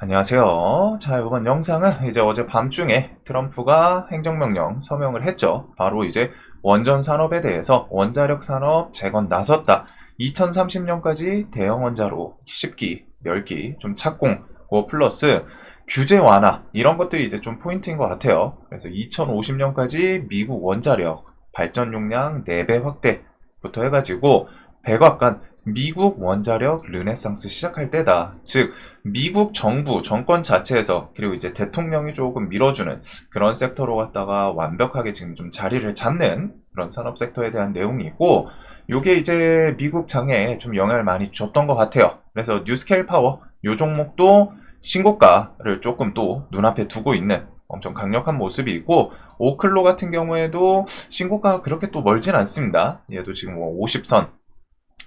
안녕하세요. 자, 이번 영상은 이제 어제 밤중에 트럼프가 행정명령 서명을 했죠. 바로 이제 원전 산업에 대해서 원자력 산업 재건 나섰다. 2030년까지 대형 원자로 10기, 10기 좀 착공, 그거 플러스 규제 완화 이런 것들이 이제 좀 포인트인 것 같아요. 그래서 2050년까지 미국 원자력 발전 용량 4배 확대부터 해가지고 백악관 미국 원자력 르네상스 시작할 때다. 즉 미국 정부 정권 자체에서 그리고 이제 대통령이 조금 밀어주는 그런 섹터로 갔다가 완벽하게 지금 좀 자리를 잡는 그런 산업 섹터에 대한 내용이고, 요게 이제 미국 장에 좀 영향을 많이 줬던 것 같아요. 그래서 뉴스케일 파워 요 종목도 신고가를 조금 또 눈앞에 두고 있는 엄청 강력한 모습이고, 오클로 같은 경우에도 신고가가 그렇게 또 멀진 않습니다. 얘도 지금 뭐 50선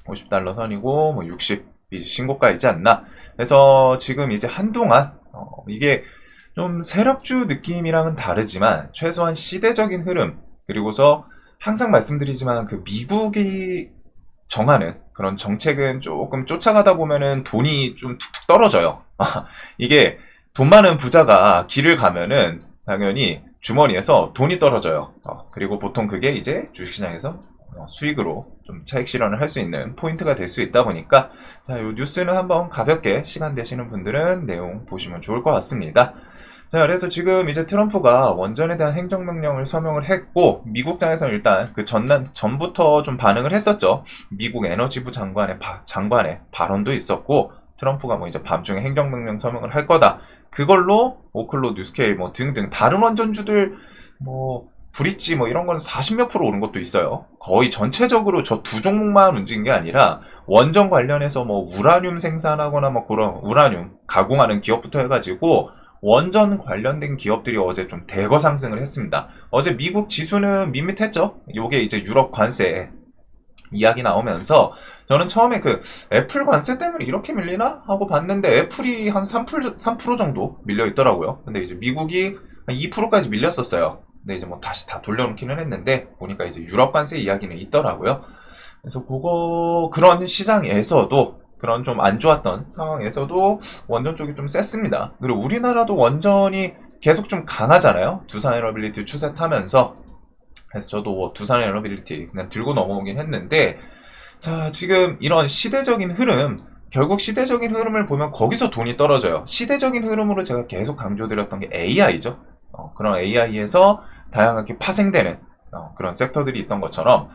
50달러 선이고 뭐 60이 신고가이지 않나. 그래서 지금 이제 한동안 이게 좀 세력주 느낌이랑은 다르지만 최소한 시대적인 흐름, 그리고서 항상 말씀드리지만 그 미국이 정하는 그런 정책은 조금 쫓아가다 보면은 돈이 좀 툭툭 떨어져요. 이게 돈 많은 부자가 길을 가면은 당연히 주머니에서 돈이 떨어져요. 그리고 보통 그게 이제 주식시장에서 수익으로 좀 차익 실현을 할 수 있는 포인트가 될 수 있다 보니까, 자, 요 뉴스는 한번 가볍게 시간 되시는 분들은 내용 보시면 좋을 것 같습니다. 자, 그래서 지금 이제 트럼프가 원전에 대한 행정명령을 서명을 했고, 미국장에서는 일단 그 전부터 좀 반응을 했었죠. 미국 에너지부 장관의 발언도 있었고, 트럼프가 뭐 이제 밤중에 행정명령 서명을 할 거다. 그걸로 오클로 뉴스케일 뭐 등등 다른 원전주들 뭐 브릿지 뭐 이런 건 40몇 프로 오른 것도 있어요. 거의 전체적으로 저 두 종목만 움직인 게 아니라 원전 관련해서 뭐 우라늄 생산하거나 뭐 그런 우라늄 가공하는 기업부터 해가지고 원전 관련된 기업들이 어제 좀 대거 상승을 했습니다. 어제 미국 지수는 밋밋했죠. 요게 이제 유럽 관세 이야기 나오면서 저는 처음에 그 애플 관세 때문에 이렇게 밀리나 하고 봤는데 애플이 한 3% 정도 밀려 있더라고요. 근데 이제 미국이 한 2%까지 밀렸었어요. 근데 이제 뭐 다시 다 돌려놓기는 했는데 보니까 이제 유럽 관세 이야기는 있더라고요. 그래서 그런 시장에서도 그런 좀 안 좋았던 상황에서도 원전 쪽이 좀 셌습니다. 그리고 우리나라도 원전이 계속 좀 강하잖아요. 두산 에너빌리티 추세 타면서. 그래서 저도 뭐 두산 에너빌리티 그냥 들고 넘어오긴 했는데, 자, 지금 이런 시대적인 흐름, 결국 시대적인 흐름을 보면 거기서 돈이 떨어져요. 시대적인 흐름으로 제가 계속 강조드렸던 게 AI죠. 그런 AI에서 다양하게 파생되는 그런 섹터들이 있던 것처럼,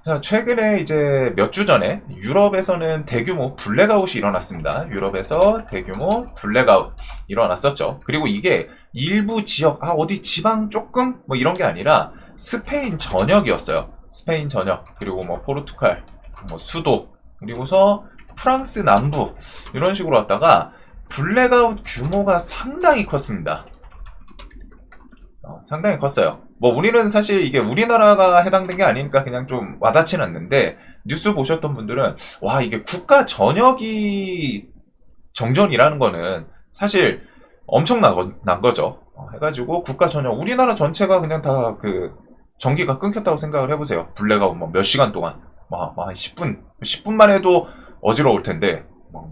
자, 최근에 이제 몇 주 전에 유럽에서는 대규모 블랙아웃이 일어났습니다. 유럽에서 대규모 블랙아웃 일어났었죠. 그리고 이게 일부 지역, 어디 지방 조금 뭐 이런 게 아니라 스페인 전역이었어요. 스페인 전역, 그리고 뭐 포르투갈, 뭐 수도, 그리고서 프랑스 남부 이런 식으로 왔다가 블랙아웃 규모가 상당히 컸습니다. 상당히 컸어요. 뭐 우리는 사실 이게 우리나라가 해당된 게 아니니까 그냥 좀 와닿진 않는데, 뉴스 보셨던 분들은 와, 이게 국가 전역이 정전이라는 거는 사실 엄청난 거죠. 해가지고 국가 전역, 우리나라 전체가 그냥 다 그 전기가 끊겼다고 생각을 해보세요. 블랙아웃 뭐 몇 시간 동안 한 10분만 해도 어지러울 텐데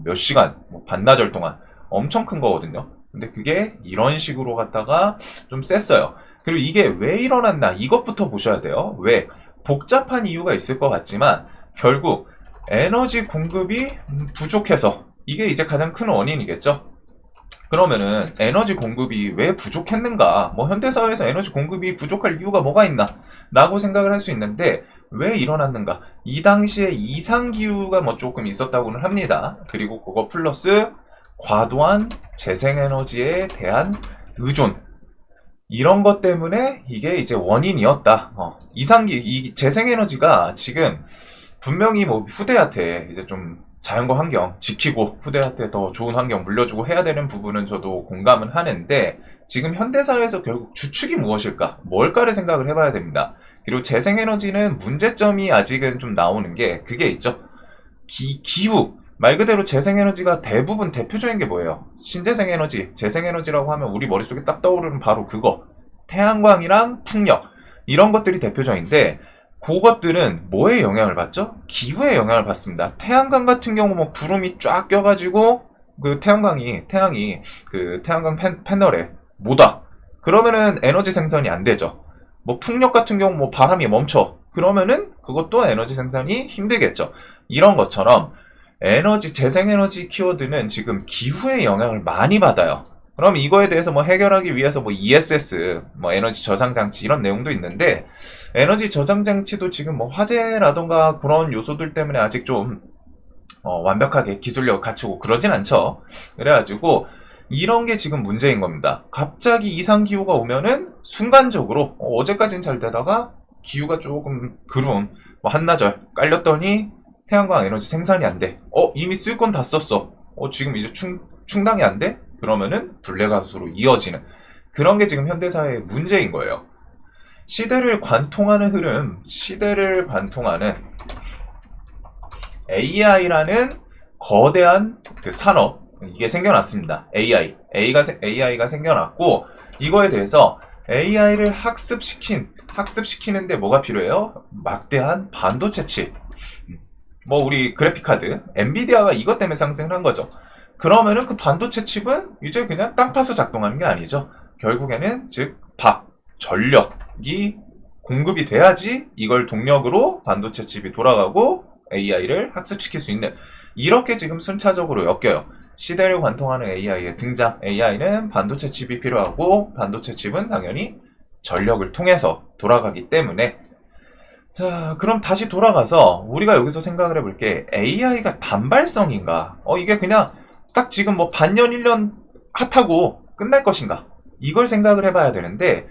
몇 시간, 뭐 반나절 동안 엄청 큰 거거든요. 근데 그게 이런 식으로 갔다가 좀 셌어요. 그리고 이게 왜 일어났나, 이것부터 보셔야 돼요. 왜? 복잡한 이유가 있을 것 같지만 결국 에너지 공급이 부족해서, 이게 이제 가장 큰 원인이겠죠. 그러면은 에너지 공급이 왜 부족했는가, 뭐 현대사회에서 에너지 공급이 부족할 이유가 뭐가 있나 라고 생각을 할 수 있는데, 왜 일어났는가, 이 당시에 이상기후가 뭐 조금 있었다고는 합니다. 그리고 그거 플러스 과도한 재생에너지에 대한 의존, 이런 것 때문에 이게 이제 원인이었다. 이 재생에너지가 지금 분명히 뭐 후대한테 이제 좀 자연과 환경 지키고 후대한테 더 좋은 환경 물려주고 해야 되는 부분은 저도 공감은 하는데, 지금 현대사회에서 결국 주축이 무엇일까? 뭘까를 생각을 해봐야 됩니다. 그리고 재생에너지는 문제점이 아직은 좀 나오는 게 그게 있죠. 기후. 말 그대로 재생에너지가 대부분 대표적인 게 뭐예요? 신재생에너지, 재생에너지라고 하면 우리 머릿속에 딱 떠오르는 바로 그거. 태양광이랑 풍력. 이런 것들이 대표적인데, 그것들은 뭐에 영향을 받죠? 기후에 영향을 받습니다. 태양광 같은 경우 뭐 구름이 쫙 껴가지고 그 태양이 그 태양광 패널에 못 와. 그러면은 에너지 생산이 안 되죠. 뭐 풍력 같은 경우 뭐 바람이 멈춰. 그러면은 그것도 에너지 생산이 힘들겠죠. 이런 것처럼 재생에너지 키워드는 지금 기후의 영향을 많이 받아요. 그럼 이거에 대해서 뭐 해결하기 위해서 뭐 ESS, 뭐 에너지 저장 장치 이런 내용도 있는데, 에너지 저장 장치도 지금 뭐 화재라던가 그런 요소들 때문에 아직 좀 완벽하게 기술력을 갖추고 그러진 않죠. 그래가지고 이런 게 지금 문제인 겁니다. 갑자기 이상기후가 오면은 순간적으로 어제까지는 잘 되다가 기후가 조금 그루운 뭐 한나절 깔렸더니 태양광 에너지 생산이 안 돼. 이미 쓸 건 다 썼어. 지금 이제 충당이 안 돼? 그러면은 블랙아웃으로 이어지는 그런 게 지금 현대사회의 문제인 거예요. 시대를 관통하는 흐름, 시대를 관통하는 AI라는 거대한 그 산업, 이게 생겨났습니다. AI가 생겨났고, 이거에 대해서 AI를 학습시키는데 뭐가 필요해요? 막대한 반도체 칩. 뭐 우리 그래픽카드, 엔비디아가 이것 때문에 상승을 한 거죠. 그러면은 그 반도체 칩은 이제 그냥 땅 파서 작동하는 게 아니죠. 결국에는 즉 전력이 공급이 돼야지 이걸 동력으로 반도체 칩이 돌아가고 AI를 학습시킬 수 있는, 이렇게 지금 순차적으로 엮여요. 시대를 관통하는 AI의 등장. AI는 반도체 칩이 필요하고 반도체 칩은 당연히 전력을 통해서 돌아가기 때문에. 자, 그럼 다시 돌아가서 우리가 여기서 생각을 해볼 게, AI가 단발성인가? 이게 그냥 딱 지금 뭐 반년 1년 핫하고 끝날 것인가? 이걸 생각을 해봐야 되는데,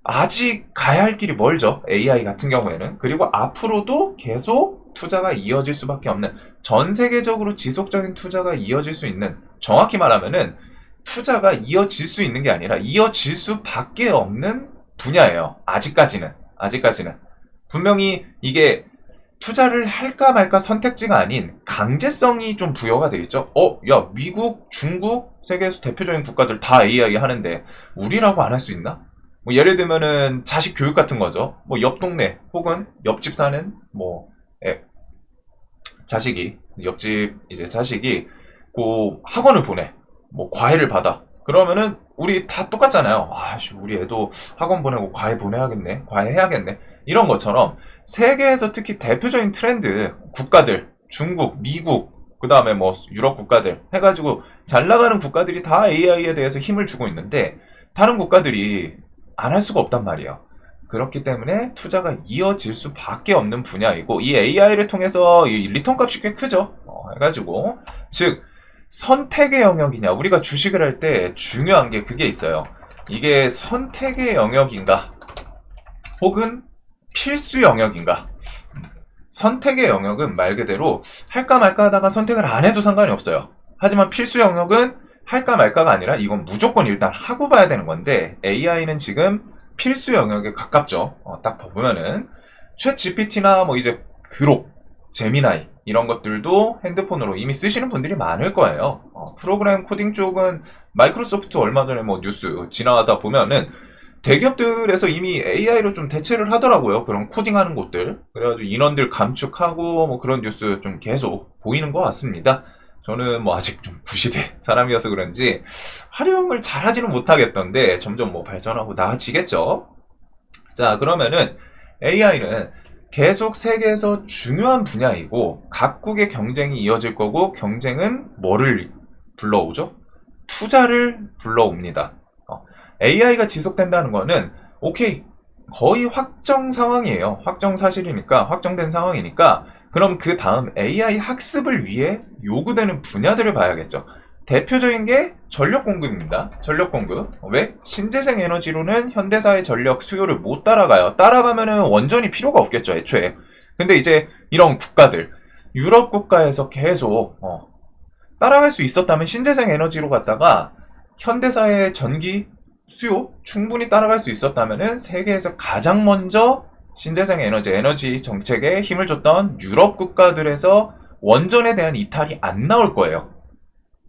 아직 가야 할 길이 멀죠. AI 같은 경우에는. 그리고 앞으로도 계속 투자가 이어질 수밖에 없는, 전 세계적으로 지속적인 투자가 이어질 수 있는, 정확히 말하면은 투자가 이어질 수 있는 게 아니라 이어질 수밖에 없는 분야예요. 아직까지는. 분명히 이게 투자를 할까 말까 선택지가 아닌 강제성이 좀 부여가 되어 있죠. 야, 미국, 중국, 세계에서 대표적인 국가들 다 AI 하는데 우리라고 안 할 수 있나? 뭐 예를 들면은 자식 교육 같은 거죠. 뭐 옆 동네 혹은 옆집 사는 뭐 자식이 그 학원을 보내. 뭐 과외를 받아. 그러면은 우리 다 똑같잖아요. 우리 애도 학원 보내고 과외해야겠네. 이런 것처럼 세계에서 특히 대표적인 트렌드 국가들, 중국, 미국, 그 다음에 뭐 유럽 국가들 해가지고 잘 나가는 국가들이 다 AI에 대해서 힘을 주고 있는데, 다른 국가들이 안 할 수가 없단 말이에요. 그렇기 때문에 투자가 이어질 수밖에 없는 분야이고, 이 AI를 통해서 이 리턴 값이 꽤 크죠. 해가지고 즉 선택의 영역이냐, 우리가 주식을 할 때 중요한 게 그게 있어요. 이게 선택의 영역인가 혹은 필수 영역인가. 선택의 영역은 말 그대로 할까 말까 하다가 선택을 안 해도 상관이 없어요. 하지만 필수 영역은 할까 말까가 아니라 이건 무조건 일단 하고 봐야 되는 건데, AI는 지금 필수 영역에 가깝죠. 딱 보면은 챗 GPT나 뭐 이제 그록, 제미나이 이런 것들도 핸드폰으로 이미 쓰시는 분들이 많을 거예요. 프로그램 코딩 쪽은 마이크로소프트 얼마 전에 뭐 뉴스 지나가다 보면은 대기업들에서 이미 AI로 좀 대체를 하더라고요. 그런 코딩하는 곳들. 그래가지고 인원들 감축하고 뭐 그런 뉴스 좀 계속 보이는 것 같습니다. 저는 뭐 아직 좀 구시대 사람이어서 그런지 활용을 잘하지는 못하겠던데 점점 뭐 발전하고 나아지겠죠. 자, 그러면은 AI는 계속 세계에서 중요한 분야이고 각국의 경쟁이 이어질 거고, 경쟁은 뭐를 불러오죠? 투자를 불러옵니다. AI가 지속된다는 거는 오케이, 거의 확정 상황이에요. 확정된 상황이니까 그럼 그 다음 AI 학습을 위해 요구되는 분야들을 봐야겠죠. 대표적인 게 전력 공급입니다. 전력 공급. 왜? 신재생 에너지로는 현대사의 전력 수요를 못 따라가요. 따라가면은 원전이 필요가 없겠죠, 애초에. 근데 이제 이런 국가들, 유럽 국가에서 계속 따라갈 수 있었다면 신재생 에너지로 갔다가 현대사의 전기 수요 충분히 따라갈 수 있었다면은 세계에서 가장 먼저 신재생 에너지 정책에 힘을 줬던 유럽 국가들에서 원전에 대한 이탈이 안 나올 거예요.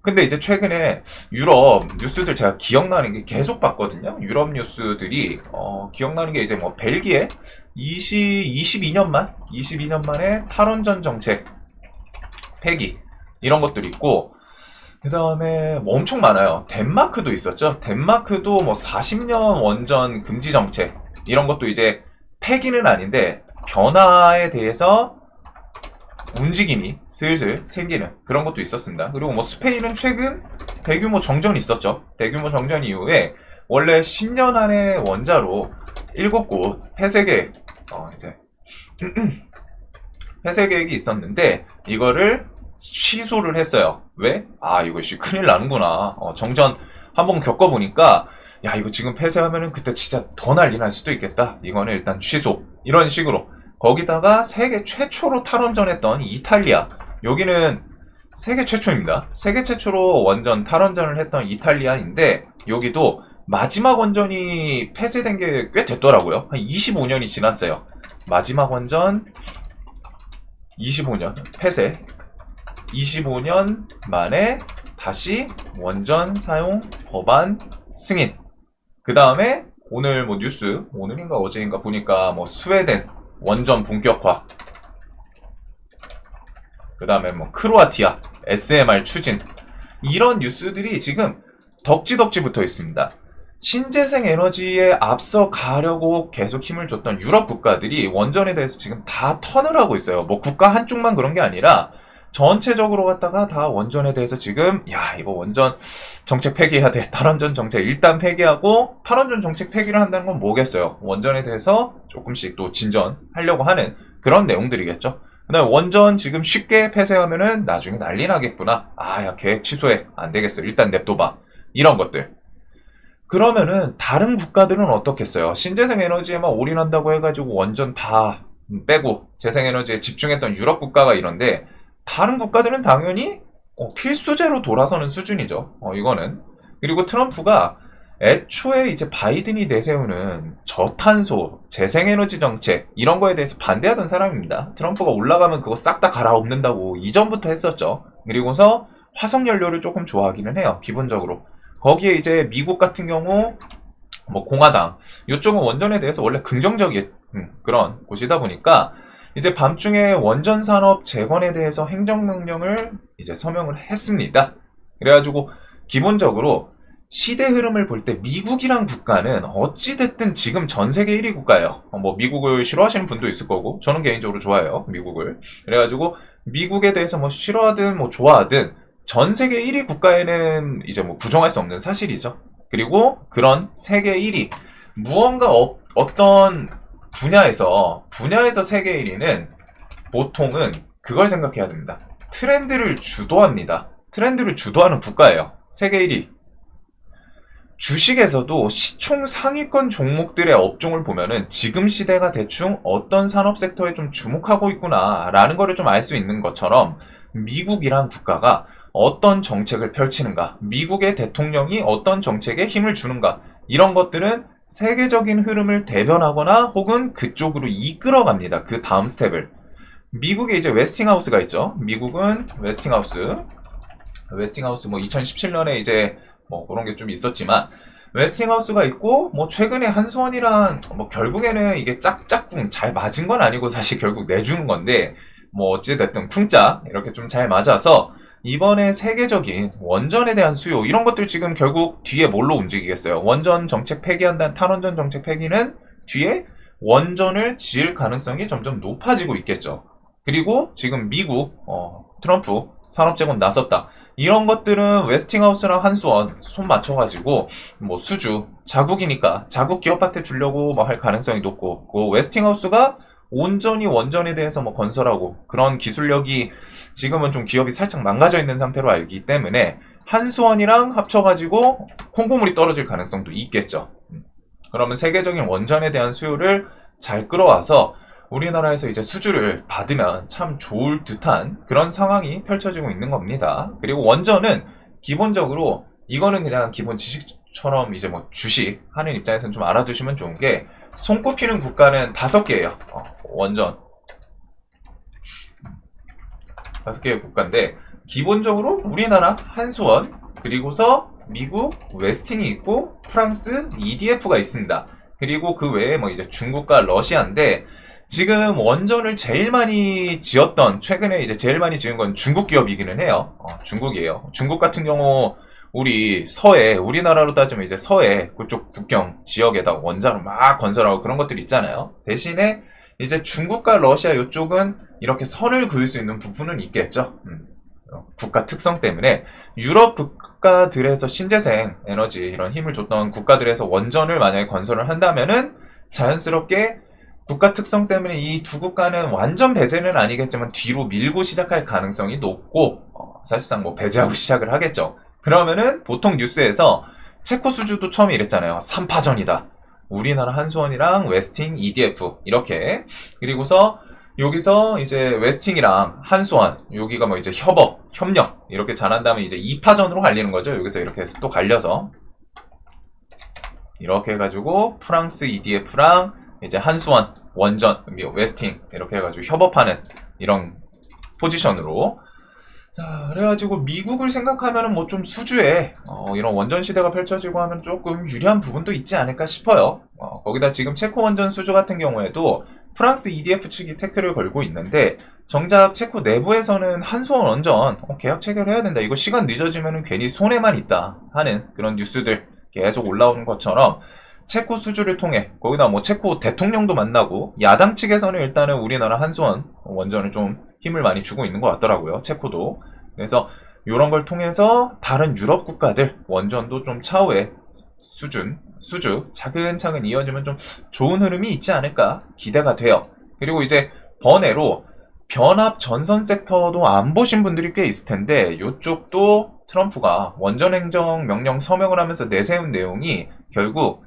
근데 이제 최근에 유럽 뉴스들 제가 기억나는 게 계속 봤거든요. 유럽 뉴스들이 기억나는 게 이제 뭐 벨기에 22년 만에 탈원전 정책 폐기 이런 것들이 있고, 그 다음에 뭐 엄청 많아요. 덴마크도 있었죠. 덴마크도 뭐 40년 원전 금지 정책 이런 것도 이제 폐기는 아닌데 변화에 대해서 움직임이 슬슬 생기는 그런 것도 있었습니다. 그리고 뭐 스페인은 최근 대규모 정전이 있었죠. 대규모 정전 이후에 원래 10년 안에 원자로 7곳 폐쇄 계획 이제 폐쇄 계획이 있었는데 이거를 취소를 했어요. 왜? 아, 이거 큰일 나는구나. 정전 한번 겪어보니까 야, 이거 지금 폐쇄하면은 그때 진짜 더 난리 날 수도 있겠다. 이거는 일단 취소. 이런 식으로. 거기다가 세계 최초로 탈원전했던 이탈리아. 여기는 세계 최초입니다. 세계 최초로 원전 탈원전을 했던 이탈리아인데 여기도 마지막 원전이 폐쇄된 게 꽤 됐더라고요. 한 25년이 지났어요. 마지막 원전 25년 폐쇄 25년 만에 다시 원전 사용 법안 승인. 그 다음에 오늘 뭐 뉴스 오늘인가 어제인가 보니까 뭐 스웨덴 원전 본격화. 그 다음에 뭐 크로아티아 SMR 추진. 이런 뉴스들이 지금 덕지덕지 붙어 있습니다. 신재생 에너지에 앞서 가려고 계속 힘을 줬던 유럽 국가들이 원전에 대해서 지금 다 턴을 하고 있어요. 뭐 국가 한쪽만 그런 게 아니라 전체적으로 갖다가 다 원전에 대해서 지금 야, 이거 원전 정책 폐기해야 돼. 탈원전 정책 일단 폐기하고 탈원전 정책 폐기를 한다는 건 뭐겠어요? 원전에 대해서 조금씩 또 진전하려고 하는 그런 내용들이겠죠. 그다음에 원전 지금 쉽게 폐쇄하면은 나중에 난리 나겠구나. 아, 야, 계획 취소해. 안 되겠어. 일단 냅둬봐. 이런 것들. 그러면은 다른 국가들은 어떻겠어요? 신재생 에너지에만 올인한다고 해가지고 원전 다 빼고 재생에너지에 집중했던 유럽 국가가 이런데 다른 국가들은 당연히 필수제로 돌아서는 수준이죠. 이거는. 그리고 트럼프가 애초에 이제 바이든이 내세우는 저탄소, 재생에너지 정책 이런 거에 대해서 반대하던 사람입니다. 트럼프가 올라가면 그거 싹 다 갈아엎는다고 이전부터 했었죠. 그리고서 화석연료를 조금 좋아하기는 해요. 기본적으로. 거기에 이제 미국 같은 경우 뭐 공화당 이쪽은 원전에 대해서 원래 긍정적인 그런 곳이다 보니까 이제 밤중에 원전 산업 재건에 대해서 행정명령을 이제 서명을 했습니다. 그래가지고 기본적으로 시대 흐름을 볼 때 미국이란 국가는 어찌됐든 지금 전 세계 1위 국가예요. 뭐 미국을 싫어하시는 분도 있을 거고 저는 개인적으로 좋아해요. 미국을. 그래가지고 미국에 대해서 뭐 싫어하든 뭐 좋아하든 전 세계 1위 국가에는 이제 뭐 부정할 수 없는 사실이죠. 그리고 그런 세계 1위 무언가 어떤 분야에서 세계 1위는 보통은 그걸 생각해야 됩니다. 트렌드를 주도합니다. 트렌드를 주도하는 국가예요. 세계 1위. 주식에서도 시총 상위권 종목들의 업종을 보면은 지금 시대가 대충 어떤 산업 섹터에 좀 주목하고 있구나 라는 거를 좀 알 수 있는 것처럼 미국이란 국가가 어떤 정책을 펼치는가, 미국의 대통령이 어떤 정책에 힘을 주는가 이런 것들은 세계적인 흐름을 대변하거나 혹은 그쪽으로 이끌어갑니다. 그 다음 스텝을. 미국에 이제 웨스팅하우스가 있죠. 미국은 웨스팅하우스 뭐 2017년에 이제 뭐 그런 게 좀 있었지만 웨스팅하우스가 있고 뭐 최근에 한수원이랑 뭐 결국에는 이게 짝짝꿍 잘 맞은 건 아니고 사실 결국 내주는 건데 뭐 어찌됐든 쿵짝 이렇게 좀 잘 맞아서 이번에 세계적인 원전에 대한 수요 이런 것들 지금 결국 뒤에 뭘로 움직이겠어요? 원전 정책 폐기한다는 탈원전 정책 폐기는 뒤에 원전을 지을 가능성이 점점 높아지고 있겠죠. 그리고 지금 미국 트럼프 산업재건 나섰다. 이런 것들은 웨스팅하우스랑 한수원 손 맞춰가지고 뭐 수주 자국이니까 자국 기업한테 주려고 뭐 할 가능성이 높고 그 웨스팅하우스가 온전히 원전에 대해서 뭐 건설하고 그런 기술력이 지금은 좀 기업이 살짝 망가져 있는 상태로 알기 때문에 한수원이랑 합쳐가지고 콩고물이 떨어질 가능성도 있겠죠. 그러면 세계적인 원전에 대한 수요를 잘 끌어와서 우리나라에서 이제 수주를 받으면 참 좋을 듯한 그런 상황이 펼쳐지고 있는 겁니다. 그리고 원전은 기본적으로 이거는 그냥 기본 지식처럼 이제 뭐 주식 하는 입장에서는 좀 알아두시면 좋은 게 손꼽히는 국가는 5개예요. 원전 5개의 국가인데 기본적으로 우리나라 한수원 그리고서 미국 웨스팅이 있고 프랑스 EDF가 있습니다. 그리고 그 외에 뭐 이제 중국과 러시아인데 지금 원전을 제일 많이 지었던, 최근에 이제 제일 많이 지은 건 중국 기업이기는 해요. 중국이에요. 중국 같은 경우 우리 서해, 우리나라로 따지면 이제 서해 그쪽 국경 지역에다 원자로 막 건설하고 그런 것들 있잖아요. 대신에 이제 중국과 러시아 이쪽은 이렇게 선을 그을 수 있는 부분은 있겠죠. 국가 특성 때문에 유럽 국가들에서 신재생 에너지 이런 힘을 줬던 국가들에서 원전을 만약에 건설을 한다면은 자연스럽게 국가 특성 때문에 이 두 국가는 완전 배제는 아니겠지만 뒤로 밀고 시작할 가능성이 높고 사실상 뭐 배제하고 시작을 하겠죠. 그러면은 보통 뉴스에서 체코 수주도 처음에 이랬잖아요. 3파전이다. 우리나라 한수원이랑 웨스팅, EDF 이렇게. 그리고서 여기서 이제 웨스팅이랑 한수원 여기가 뭐 이제 협력 이렇게 잘한 다음에 이제 2파전으로 갈리는 거죠. 여기서 이렇게 해서 또 갈려서 이렇게 해가지고 프랑스 EDF랑 이제 한수원, 원전, 웨스팅 이렇게 해가지고 협업하는 이런 포지션으로. 자, 그래가지고 미국을 생각하면은 뭐 좀 수주에 이런 원전 시대가 펼쳐지고 하면 조금 유리한 부분도 있지 않을까 싶어요. 거기다 지금 체코 원전 수주 같은 경우에도 프랑스 EDF 측이 태클을 걸고 있는데 정작 체코 내부에서는 한수원 원전 계약 체결해야 된다. 이거 시간 늦어지면은 괜히 손해만 있다 하는 그런 뉴스들 계속 올라오는 것처럼 체코 수주를 통해 거기다 뭐 체코 대통령도 만나고 야당 측에서는 일단은 우리나라 한수원 원전을 좀 힘을 많이 주고 있는 것 같더라고요. 체코도. 그래서 이런 걸 통해서 다른 유럽 국가들 원전도 좀 차후에 수주 차근차근 이어지면 좀 좋은 흐름이 있지 않을까 기대가 돼요. 그리고 이제 번외로 변압 전선 섹터도 안 보신 분들이 꽤 있을 텐데 이쪽도 트럼프가 원전 행정 명령 서명을 하면서 내세운 내용이 결국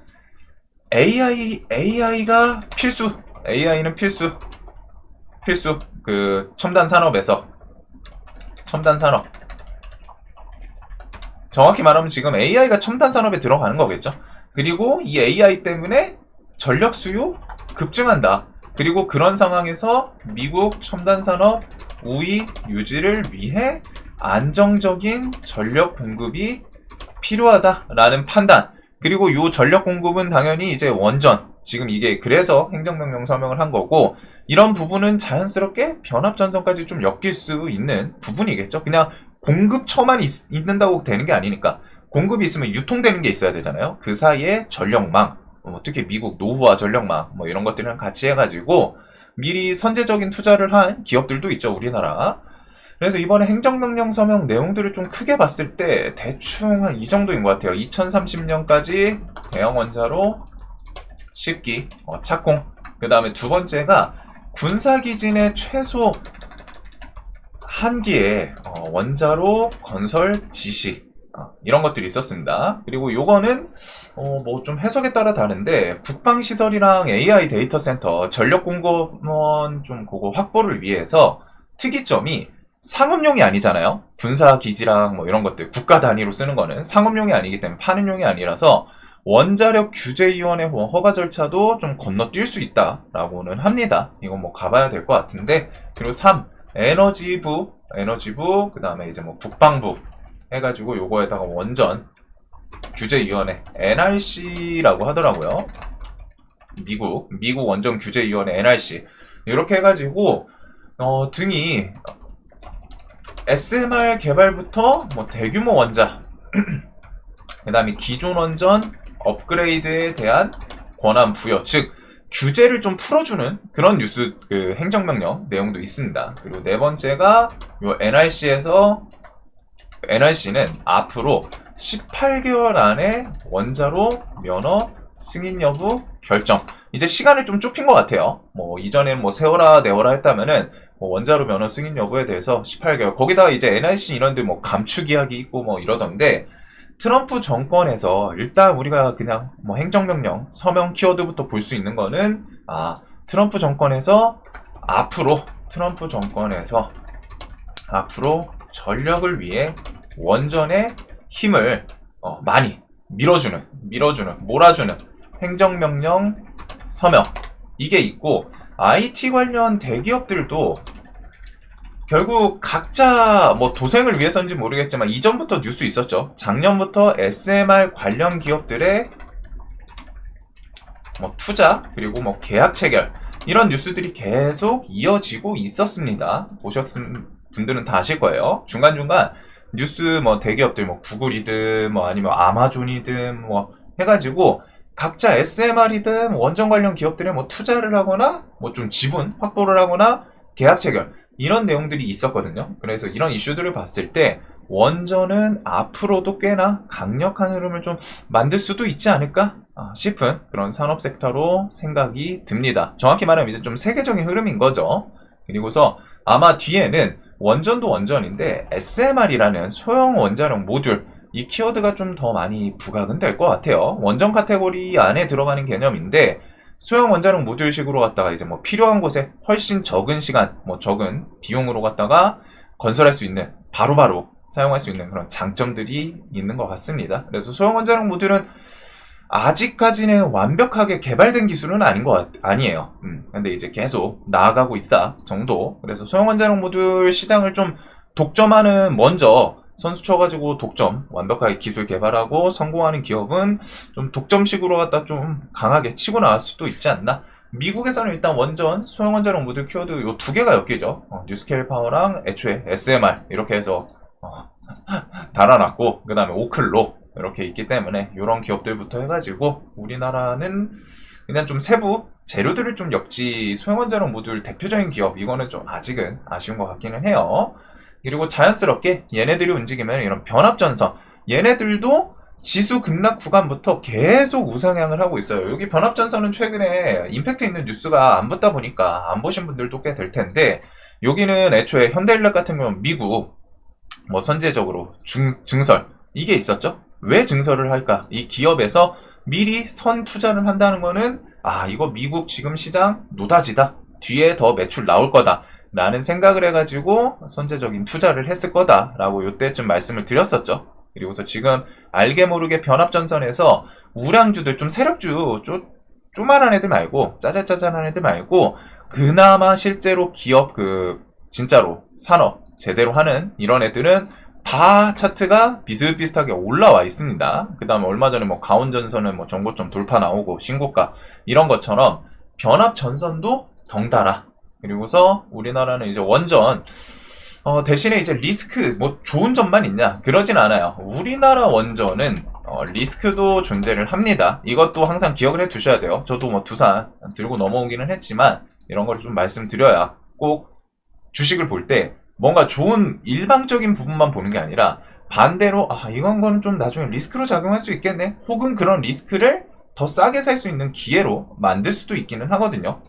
AI가 필수. AI는 필수. 그 첨단 산업에서 첨단 산업. 정확히 말하면 지금 AI가 첨단 산업에 들어가는 거겠죠. 그리고 이 AI 때문에 전력 수요 급증한다. 그리고 그런 상황에서 미국 첨단 산업 우위 유지를 위해 안정적인 전력 공급이 필요하다라는 판단. 그리고 이 전력 공급은 당연히 이제 원전. 지금 이게 그래서 행정명령 서명을 한 거고 이런 부분은 자연스럽게 변압전선까지 좀 엮일 수 있는 부분이겠죠. 그냥 공급처만 있는다고 되는 게 아니니까 공급이 있으면 유통되는 게 있어야 되잖아요. 그 사이에 전력망, 특히 미국 노후화 전력망 뭐 이런 것들이랑 같이 해가지고 미리 선제적인 투자를 한 기업들도 있죠. 우리나라. 그래서 이번에 행정명령 서명 내용들을 좀 크게 봤을 때 대충 한 이 정도인 것 같아요. 2030년까지 대형 원자로 10기 착공. 그 다음에 두 번째가 군사기진의 최소 한 기의 원자로 건설 지시 이런 것들이 있었습니다. 그리고 요거는 뭐 좀 해석에 따라 다른데 국방시설이랑 AI 데이터 센터 전력 공급원 좀 그거 확보를 위해서 특이점이 상업용이 아니잖아요. 군사기지랑 뭐 이런 것들 국가 단위로 쓰는 거는 상업용이 아니기 때문에 파는 용이 아니라서 원자력 규제위원회 허가 절차도 좀 건너뛸 수 있다라고는 합니다. 이건 뭐 가봐야 될 것 같은데. 그리고 3. 에너지부, 그 다음에 이제 뭐 국방부 해가지고 요거에다가 원전 규제위원회 NRC라고 하더라고요. 미국 원전 규제위원회 NRC 이렇게 해가지고 등이 SMR 개발부터 뭐 대규모 원자 그 다음에 기존 원전 업그레이드에 대한 권한 부여, 즉 규제를 좀 풀어주는 그런 뉴스 그 행정명령 내용도 있습니다. 그리고 네 번째가 요 NRC는 앞으로 18개월 안에 원자로 면허 승인 여부 결정. 이제 시간을 좀 좁힌 것 같아요. 뭐 이전에는 뭐 세워라 내워라 했다면은 뭐 원자로 면허 승인 여부에 대해서 18개월. 거기다가 이제 NRC 이런데 뭐 감축 이야기 있고 뭐 이러던데. 트럼프 정권에서 일단 우리가 그냥 뭐 행정명령 서명 키워드부터 볼 수 있는 거는 트럼프 정권에서 앞으로 전력을 위해 원전의 힘을 많이 몰아주는 행정명령 서명 이게 있고 IT 관련 대기업들도 결국 각자 뭐 도생을 위해서인지 모르겠지만 이전부터 뉴스 있었죠. 작년부터 SMR 관련 기업들의 뭐 투자 그리고 뭐 계약 체결 이런 뉴스들이 계속 이어지고 있었습니다. 보셨은 분들은 다 아실 거예요. 중간중간 뉴스 뭐 대기업들 뭐 구글이든 뭐 아니면 아마존이든 뭐 해가지고 각자 SMR이든 원전 관련 기업들에 뭐 투자를 하거나 뭐 좀 지분 확보를 하거나 계약 체결 이런 내용들이 있었거든요. 그래서 이런 이슈들을 봤을 때 원전은 앞으로도 꽤나 강력한 흐름을 좀 만들 수도 있지 않을까 싶은 그런 산업 섹터로 생각이 듭니다. 정확히 말하면 이제 좀 세계적인 흐름인 거죠. 그리고서 아마 뒤에는 원전도 원전인데 SMR이라는 소형 원자력 모듈 이 키워드가 좀 더 많이 부각은 될 것 같아요. 원전 카테고리 안에 들어가는 개념인데 소형 원자력 모듈식으로 갖다가 이제 뭐 필요한 곳에 훨씬 적은 시간, 뭐 적은 비용으로 갖다가 건설할 수 있는 바로바로 사용할 수 있는 그런 장점들이 있는 것 같습니다. 그래서 소형 원자력 모듈은 아직까지는 완벽하게 개발된 기술은 아니에요. 근데 이제 계속 나아가고 있다 정도. 그래서 소형 원자력 모듈 시장을 좀 독점하는 먼저 선수 쳐가지고 독점, 완벽하게 기술 개발하고 성공하는 기업은 좀 독점식으로 갖다 좀 강하게 치고 나갈 수도 있지 않나. 미국에서는 일단 원전, 소형 원자력 모듈 키워드 요 두 개가 엮이죠. 뉴스케일 파워랑 애초에 SMR 이렇게 해서 달아놨고 그 다음에 오클로 이렇게 있기 때문에 이런 기업들부터 해가지고 우리나라는 그냥 좀 세부 재료들을 좀 엮지 소형 원자력 모듈 대표적인 기업 이거는 좀 아직은 아쉬운 것 같기는 해요. 그리고 자연스럽게 얘네들이 움직이면 이런 변압전선 얘네들도 지수 급락 구간부터 계속 우상향을 하고 있어요. 여기 변압전선은 최근에 임팩트 있는 뉴스가 안 붙다 보니까 안 보신 분들도 꽤 될 텐데 여기는 애초에 현대인력 같은 경우는 미국 뭐 선제적으로 증설 이게 있었죠. 왜 증설을 할까? 이 기업에서 미리 선 투자를 한다는 거는 이거 미국 지금 시장 노다지다. 뒤에 더 매출 나올 거다. 라는 생각을 해가지고 선제적인 투자를 했을 거다라고 요때쯤 말씀을 드렸었죠. 그리고서 지금 알게 모르게 변압전선에서 우량주들 좀 세력주 쪼만한 애들 말고 짜잘짜잘한 애들 말고 그나마 실제로 기업 진짜로 산업 제대로 하는 이런 애들은 다 차트가 비슷비슷하게 올라와 있습니다. 그 다음에 얼마 전에 뭐 가온전선은 뭐 정고점 돌파 나오고 신고가 이런 것처럼 변압전선도 덩달아. 그리고서 우리나라는 이제 원전 대신에 이제 리스크 뭐 좋은 점만 있냐 그러진 않아요. 우리나라 원전은 리스크도 존재를 합니다. 이것도 항상 기억을 해 두셔야 돼요. 저도 뭐 두산 들고 넘어오기는 했지만 이런 거를 좀 말씀드려야 꼭 주식을 볼 때 뭔가 좋은 일방적인 부분만 보는 게 아니라 반대로 이건 거는 좀 나중에 리스크로 작용할 수 있겠네 혹은 그런 리스크를 더 싸게 살 수 있는 기회로 만들 수도 있기는 하거든요.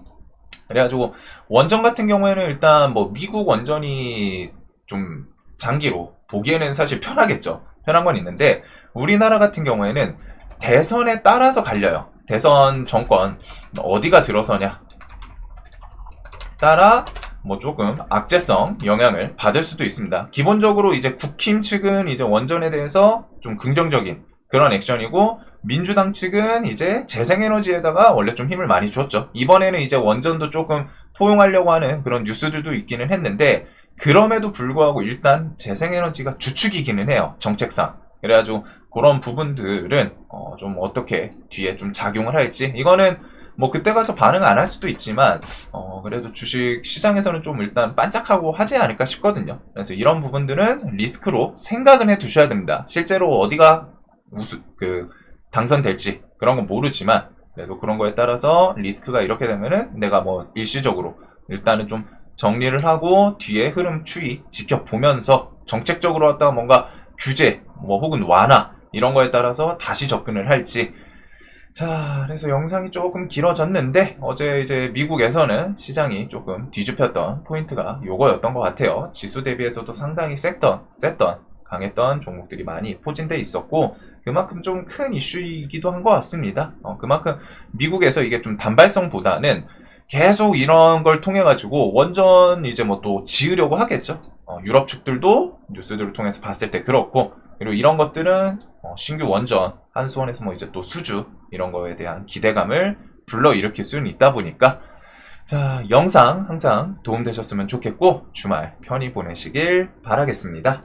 그래가지고 원전 같은 경우에는 일단 뭐 미국 원전이 좀 장기로 보기에는 사실 편하겠죠. 편한 건 있는데 우리나라 같은 경우에는 대선에 따라서 갈려요. 대선 정권 어디가 들어서냐 따라 뭐 조금 악재성 영향을 받을 수도 있습니다. 기본적으로 이제 국힘 측은 이제 원전에 대해서 좀 긍정적인 그런 액션이고 민주당 측은 이제 재생에너지에다가 원래 좀 힘을 많이 줬죠. 이번에는 이제 원전도 조금 포용하려고 하는 그런 뉴스들도 있기는 했는데 그럼에도 불구하고 일단 재생에너지가 주축이기는 해요. 정책상. 그래가지고 그런 부분들은 좀 어떻게 뒤에 좀 작용을 할지 이거는 뭐 그때 가서 반응 안 할 수도 있지만 그래도 주식 시장에서는 좀 일단 반짝하고 하지 않을까 싶거든요. 그래서 이런 부분들은 리스크로 생각은 해 두셔야 됩니다. 실제로 어디가 당선될지 그런 건 모르지만 그래도 그런 거에 따라서 리스크가 이렇게 되면은 내가 뭐 일시적으로 일단은 좀 정리를 하고 뒤에 흐름 추이 지켜보면서 정책적으로 갖다가 뭔가 규제 뭐 혹은 완화 이런 거에 따라서 다시 접근을 할지. 자, 그래서 영상이 조금 길어졌는데 어제 이제 미국에서는 시장이 조금 뒤집혔던 포인트가 요거였던 것 같아요. 지수 대비해서도 상당히 셌던 강했던 종목들이 많이 포진돼 있었고 그만큼 좀 큰 이슈이기도 한 것 같습니다. 그만큼 미국에서 이게 좀 단발성보다는 계속 이런 걸 통해 가지고 원전 이제 뭐 또 지으려고 하겠죠. 유럽 측들도 뉴스들을 통해서 봤을 때 그렇고 그리고 이런 것들은 신규 원전 한수원에서 뭐 이제 또 수주 이런 거에 대한 기대감을 불러일으킬 수는 있다 보니까 자, 영상 항상 도움되셨으면 좋겠고 주말 편히 보내시길 바라겠습니다.